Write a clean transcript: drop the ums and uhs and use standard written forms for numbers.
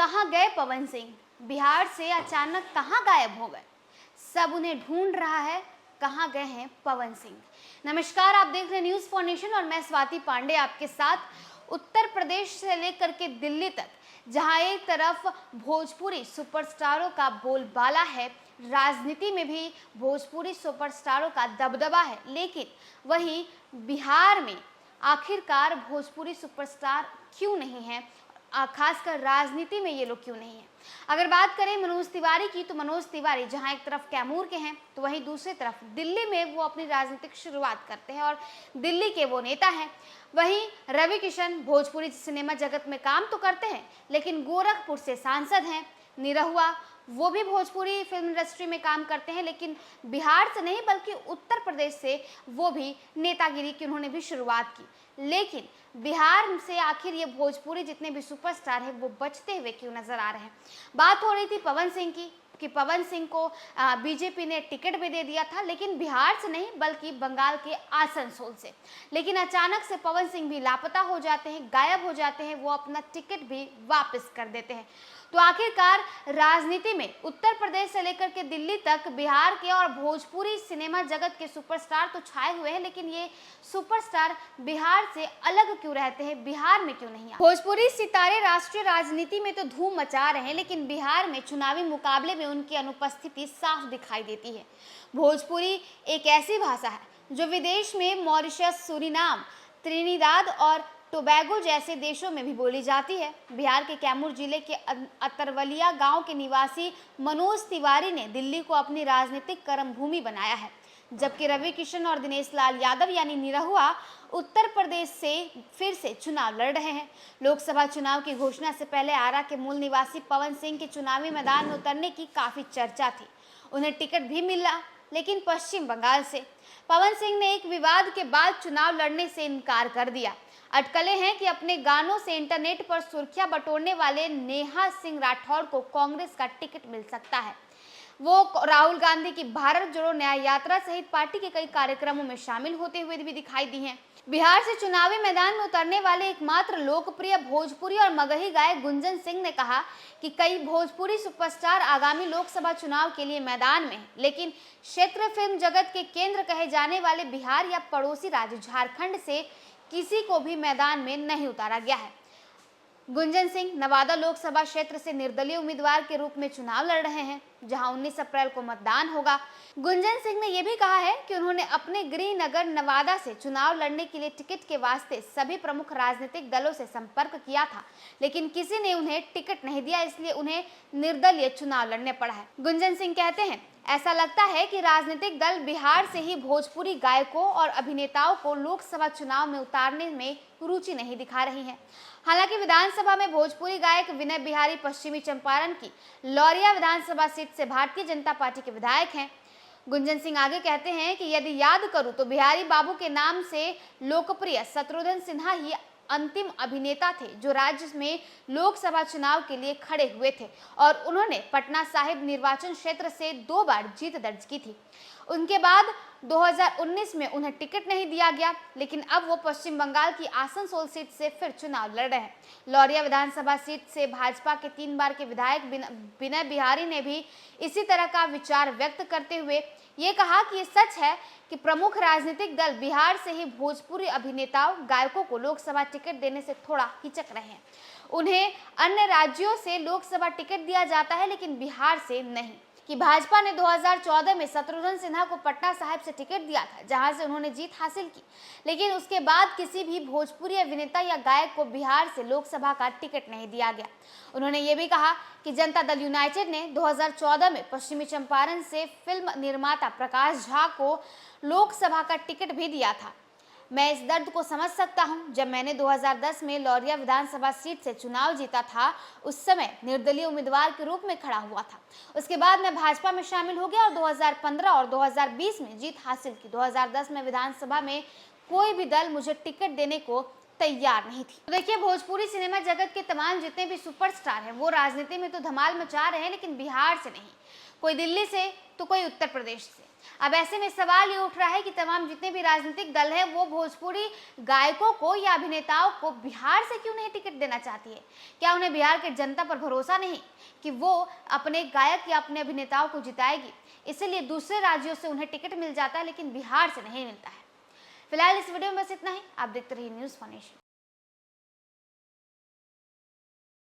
कहाँ गए पवन सिंह? बिहार से अचानक कहाँ गायब हो गए? सब उन्हें ढूंढ रहा है, कहाँ गए हैं पवन सिंह? नमस्कार, आप देख रहे हैं न्यूज़ फॉर नेशन और मैं स्वाति पांडे आपके साथ। उत्तर प्रदेश से लेकर के दिल्ली तक, जहां एक तरफ भोजपुरी सुपरस्टारों का बोलबाला है, राजनीति में भी भोजपुरी सुपरस्टारों का दबदबा है, लेकिन वहीं बिहार में आखिरकार भोजपुरी सुपरस्टार क्यों नहीं है? खासकर राजनीति में ये लोग क्यों नहीं है? अगर बात करें मनोज तिवारी की, तो मनोज तिवारी जहां एक तरफ कैमूर के हैं, तो वहीं दूसरी तरफ दिल्ली में वो अपनी राजनीतिक शुरुआत करते हैं और दिल्ली के वो नेता हैं। वहीं रवि किशन भोजपुरी सिनेमा जगत में काम तो करते हैं, लेकिन गोरखपुर से सांसद हैं। निरहुआ वो भी भोजपुरी फिल्म इंडस्ट्री में काम करते हैं, लेकिन बिहार से नहीं बल्कि उत्तर प्रदेश से वो भी नेतागिरी की उन्होंने भी शुरुआत की। लेकिन बिहार से आखिर ये भोजपुरी जितने भी सुपरस्टार हैं वो बचते हुए क्यों नजर आ रहे हैं? बात हो रही थी पवन सिंह की कि पवन सिंह को बीजेपी ने टिकट भी दे दिया था, लेकिन बिहार से नहीं बल्कि बंगाल के आसनसोल से। लेकिन अचानक से पवन सिंह भी लापता हो जाते हैं, गायब हो जाते हैं, वो अपना टिकट भी वापस कर देते हैं। तो आखिरकार राजनीति में उत्तर प्रदेश से लेकर के दिल्ली तक बिहार के और भोजपुरी सिनेमा जगत के सुपरस्टार तो छाए हुए हैं, लेकिन ये सुपरस्टार बिहार से अलग क्यों रहते हैं? बिहार में क्यों नहीं आते? भोजपुरी सितारे राष्ट्रीय राजनीति में तो धूम मचा रहे हैं, लेकिन बिहार में चुनावी मुकाबले में उनकी अनुपस्थिति साफ दिखाई देती है। भोजपुरी एक ऐसी भाषा है जो विदेश में मॉरिशस, सूरीनाम, त्रिनिदाद और टोबैगो जैसे देशों में भी बोली जाती है। बिहार के कैमूर जिले के अतरवलिया गांव के निवासी मनोज तिवारी ने दिल्ली को अपनी राजनीतिक कर्मभूमि बनाया है, जबकि रवि किशन और दिनेश लाल यादव यानी निरहुआ उत्तर प्रदेश से फिर से चुनाव लड़ रहे हैं। लोकसभा चुनाव की घोषणा से पहले आरा के मूल निवासी पवन सिंह के चुनावी मैदान में उतरने की काफी चर्चा थी। उन्हें टिकट भी मिला, लेकिन पश्चिम बंगाल से। पवन सिंह ने एक विवाद के बाद चुनाव लड़ने से इनकार कर दिया। अटकलें हैं कि अपने गानों से इंटरनेट पर सुर्खियां बटोरने वाले नेहा सिंह राठौड़ को कांग्रेस का टिकट मिल सकता है। वो राहुल गांधी की भारत जोड़ो न्याय यात्रा सहित पार्टी के कई कार्यक्रमों में शामिल होते हुए भी दिखाई दी हैं। बिहार से चुनावी मैदान में उतरने वाले एकमात्र लोकप्रिय भोजपुरी और मगही गायक गुंजन सिंह ने कहा कि कई भोजपुरी सुपरस्टार आगामी लोकसभा चुनाव के लिए मैदान में हैं, लेकिन क्षेत्र फिल्म जगत के केंद्र कहे जाने वाले बिहार या पड़ोसी राज्य झारखंड से किसी को भी मैदान में नहीं उतारा गया है। गुंजन सिंह नवादा लोकसभा क्षेत्र से निर्दलीय उम्मीदवार के रूप में चुनाव लड़ रहे हैं, जहां 19 अप्रैल को मतदान होगा। गुंजन सिंह ने यह भी कहा है कि उन्होंने अपने गृह नगर नवादा से चुनाव लड़ने के लिए टिकट के वास्ते सभी प्रमुख राजनीतिक दलों से संपर्क किया था, लेकिन किसी ने उन्हें टिकट नहीं दिया, इसलिए उन्हें निर्दलीय चुनाव लड़ने पड़ा है। गुंजन सिंह कहते हैं, ऐसा लगता है कि राजनीतिक दल बिहार से ही भोजपुरी गायकों और अभिनेताओं को लोकसभा चुनाव में उतारने में रुचि नहीं दिखा रही हैं। हालांकि विधानसभा में भोजपुरी गायक विनय बिहारी पश्चिमी चंपारण की लौरिया विधानसभा सीट से भारतीय जनता पार्टी के विधायक हैं। गुंजन सिंह आगे कहते हैं कि यदि याद करूं तो बिहारी बाबू के नाम से लोकप्रिय शत्रुघ्न सिन्हा ही अंतिम अभिनेता थे जो राज्य में लोकसभा चुनाव के लिए खड़े हुए थे और उन्होंने पटना साहिब निर्वाचन क्षेत्र से 2 बार जीत दर्ज की थी। उनके बाद 2019 में उन्हें टिकट नहीं दिया गया, लेकिन अब वो पश्चिम बंगाल की आसनसोल सीट से फिर चुनाव लड़ रहे हैं। लौरिया विधानसभा सीट से भाजपा के 3 बार के विधायक विनय बिहारी ने भी इसी तरह का विचार व्यक्त करते हुए ये कहा कि ये सच है कि प्रमुख राजनीतिक दल बिहार से ही भोजपुरी अभिनेताओं गायकों को लोकसभा टिकट देने से थोड़ा हिचक रहे हैं। उन्हें अन्य राज्यों से लोकसभा टिकट दिया जाता है, लेकिन बिहार से नहीं। कि भाजपा ने 2014 में शत्रुघ्न सिन्हा को पटना साहिब से टिकट दिया था, जहां से उन्होंने जीत हासिल की, लेकिन उसके बाद किसी भी भोजपुरी अभिनेता या गायक को बिहार से लोकसभा का टिकट नहीं दिया गया। उन्होंने ये भी कहा कि जनता दल यूनाइटेड ने 2014 में पश्चिमी चंपारण से फिल्म निर्माता प्रकाश झा को लोकसभा का टिकट भी दिया था। मैं इस दर्द को समझ सकता हूं। जब मैंने 2010 में लौरिया विधानसभा सीट से चुनाव जीता था, उस समय निर्दलीय उम्मीदवार के रूप में खड़ा हुआ था। उसके बाद मैं भाजपा में शामिल हो गया और 2015 और 2020 में जीत हासिल की। 2010 में विधानसभा में कोई भी दल मुझे टिकट देने को तैयार नहीं थी। तो देखिए, भोजपुरी सिनेमा जगत के तमाम तमाम जितने भी सुपरस्टार हैं वो राजनीति में तो धमाल मचा रहे हैं, लेकिन बिहार से नहीं, कोई दिल्ली से तो कोई उत्तर प्रदेश से। अब ऐसे में सवाल ये उठ रहा है कि तमाम जितने भी राजनीतिक दल हैं वो भोजपुरी गायकों को या अभिनेताओं को बिहार से क्यों नहीं टिकट देना चाहती है? क्या उन्हें बिहार की जनता पर भरोसा नहीं कि वो अपने गायक या अपने अभिनेताओं को जिताएगी, इसीलिए दूसरे राज्यों से उन्हें टिकट मिल जाता है लेकिन बिहार से नहीं मिलता है? फिलहाल इस वीडियो में बस इतना ही। आप देखते रहिए न्यूज़ फॉर नेशन।